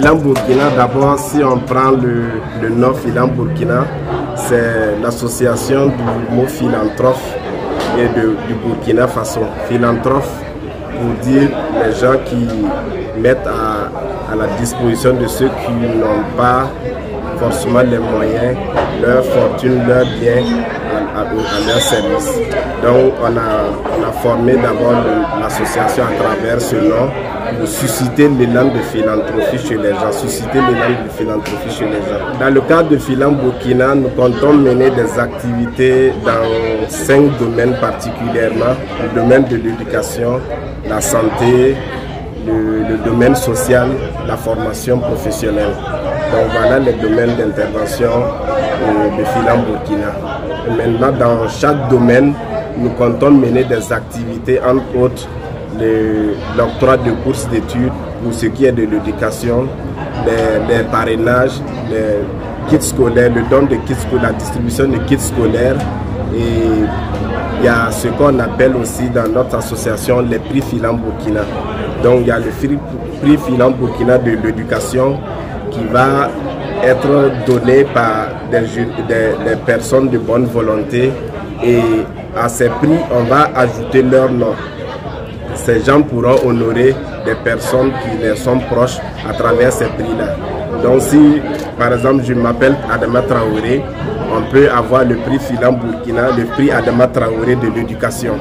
Filan Burkina, d'abord, si on prend le nom Filan Burkina, c'est l'association du mot philanthrope et du Burkina Faso. Philanthrope pour dire les gens qui mettent à la disposition de ceux qui n'ont pas forcément les moyens, leur fortune, leur bien à leur service. Donc on a formé d'abord l'association à travers ce nom pour susciter l'élan de philanthropie chez les gens, Dans le cadre de Filan Burkina, nous comptons mener des activités dans 5 domaines particulièrement: le domaine de l'éducation, la santé, le domaine social, la formation professionnelle. Donc voilà les domaines d'intervention de Filan Burkina. Et maintenant, dans chaque domaine, nous comptons mener des activités, entre autres l'octroi de bourses d'études pour ce qui est de l'éducation, les parrainages, les kits scolaires, le don de kits scolaires, la distribution de kits scolaires. Et il y a ce qu'on appelle aussi dans notre association les prix Filan Burkina. Donc il y a le prix Filan Burkina de l'éducation qui va être donné par des personnes de bonne volonté, et à ces prix on va ajouter leur nom. Ces gens pourront honorer des personnes qui leur sont proches à travers ces prix-là. Donc si par exemple je m'appelle Adama Traoré, on peut avoir le prix Filan Burkina, le prix Adama Traoré de l'éducation.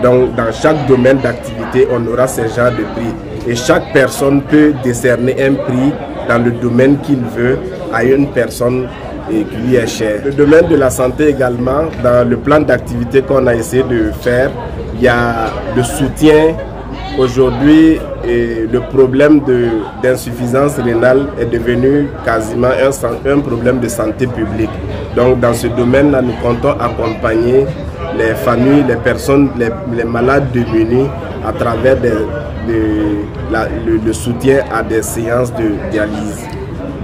Donc dans chaque domaine d'activité, on aura ces genres de prix. Et chaque personne peut décerner un prix dans le domaine qu'il veut à une personne qui lui est chère. Le domaine de la santé également, dans le plan d'activité qu'on a essayé de faire, il y a le soutien. Aujourd'hui, le problème d'insuffisance rénale est devenu quasiment un problème de santé publique. Donc dans ce domaine-là, nous comptons accompagner les familles, les personnes, les malades démunis à travers le soutien à des séances de dialyse.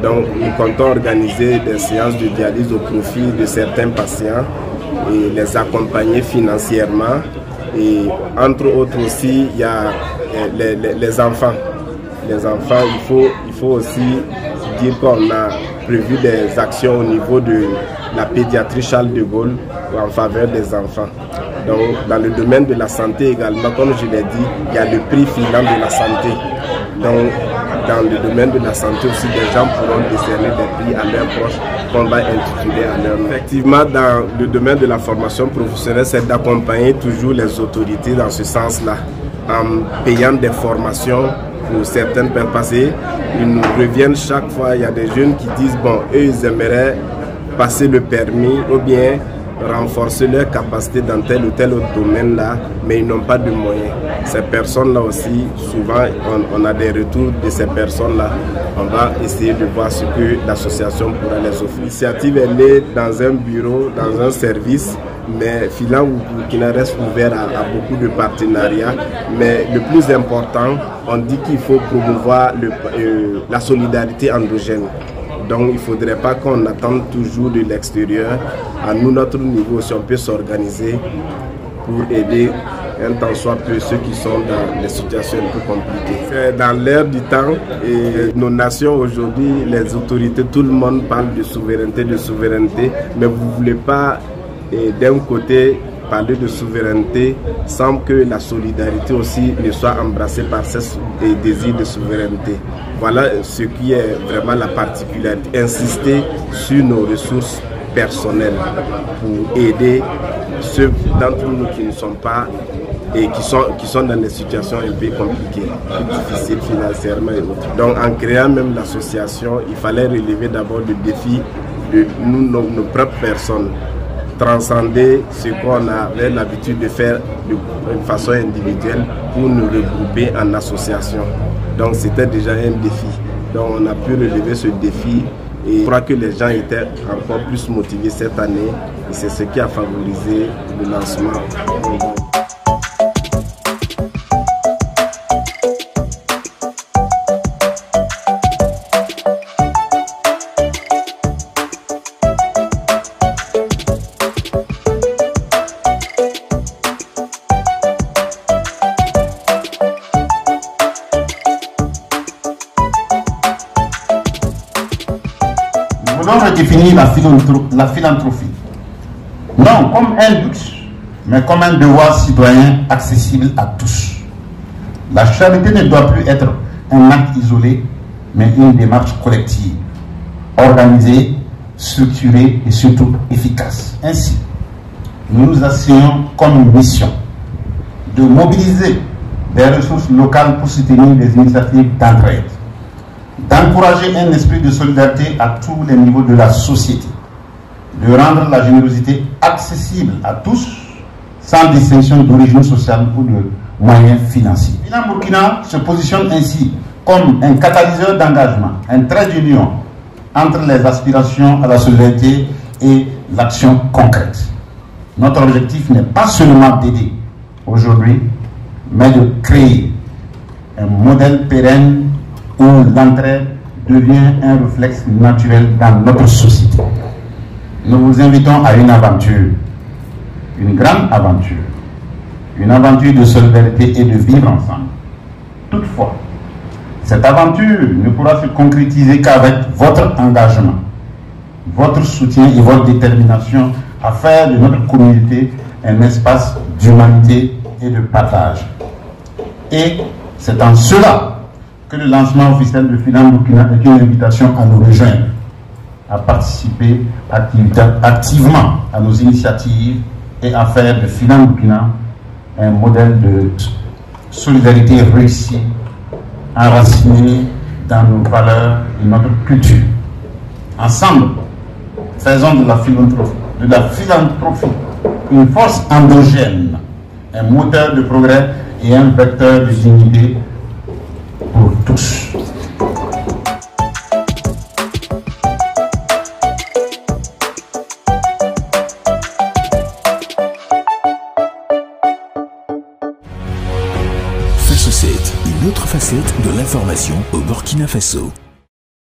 Donc nous comptons organiser des séances de dialyse au profit de certains patients et les accompagner financièrement. Et entre autres aussi, il y a les enfants. Les enfants, il faut aussi dire qu'on a prévu des actions au niveau de la pédiatrie Charles de Gaulle en faveur des enfants. Donc dans le domaine de la santé également, comme je l'ai dit, il y a le prix Filan de la santé. Donc dans le domaine de la santé aussi, des gens pourront décerner des prix à leurs proches qu'on va intituler à leur nom. Effectivement, dans le domaine de la formation professionnelle, c'est d'accompagner toujours les autorités dans ce sens-là, en payant des formations pour certaines personnes. Passées, ils nous reviennent chaque fois, il y a des jeunes qui disent, bon, eux, ils aimeraient passer le permis ou bien renforcer leurs capacités dans tel ou tel autre domaine là, mais ils n'ont pas de moyens. Ces personnes-là aussi, souvent, on a des retours de ces personnes-là. On va essayer de voir ce que l'association pourra les offrir. L'initiative, elle est dans un bureau, dans un service, mais Filan Burkina reste ouvert à beaucoup de partenariats. Mais le plus important, on dit qu'il faut promouvoir la solidarité endogène. Donc il ne faudrait pas qu'on attende toujours de l'extérieur. À nous, notre niveau, si on peut s'organiser pour aider un tant soit peu ceux qui sont dans des situations un peu compliquées. C'est dans l'ère du temps, et nos nations aujourd'hui, les autorités, tout le monde parle de souveraineté, mais vous ne voulez pas d'un côté parler de souveraineté sans que la solidarité aussi ne soit embrassée par ces désirs de souveraineté. Voilà ce qui est vraiment la particularité, insister sur nos ressources personnelles pour aider ceux d'entre nous qui ne sont pas et qui sont dans des situations un peu compliquées, difficiles financièrement et autres. Donc en créant même l'association, il fallait relever d'abord le défi de nous, nos propres personnes, transcender ce qu'on avait l'habitude de faire de façon individuelle pour nous regrouper en association. Donc c'était déjà un défi. Donc on a pu relever ce défi et je crois que les gens étaient encore plus motivés cette année et c'est ce qui a favorisé le lancement. d'autres définissent la philanthropie non comme un luxe, mais comme un devoir citoyen accessible à tous. La charité ne doit plus être un acte isolé, mais une démarche collective, organisée, structurée et surtout efficace. Ainsi, nous nous assignons comme mission de mobiliser des ressources locales pour soutenir les initiatives d'entraide, d'encourager un esprit de solidarité à tous les niveaux de la société, de rendre la générosité accessible à tous, sans distinction d'origine sociale ou de moyens financiers. Filan Burkina se positionne ainsi comme un catalyseur d'engagement, un trait d'union entre les aspirations à la solidarité et l'action concrète. Notre objectif n'est pas seulement d'aider aujourd'hui, mais de créer un modèle pérenne où l'entraide devient un réflexe naturel dans notre société. Nous vous invitons à une aventure, une grande aventure, une aventure de solidarité et de vivre ensemble. Toutefois, cette aventure ne pourra se concrétiser qu'avec votre engagement, votre soutien et votre détermination à faire de notre communauté un espace d'humanité et de partage. Et c'est en cela que le lancement officiel de Filan Burkina est une invitation à nous rejoindre, à participer activement à nos initiatives et à faire de Filan Burkina un modèle de solidarité réussi, enraciné dans nos valeurs et notre culture. Ensemble, faisons de la philanthropie une force endogène, un moteur de progrès et un vecteur de dignité pour tous. Faso 7, une autre facette de l'information au Burkina Faso.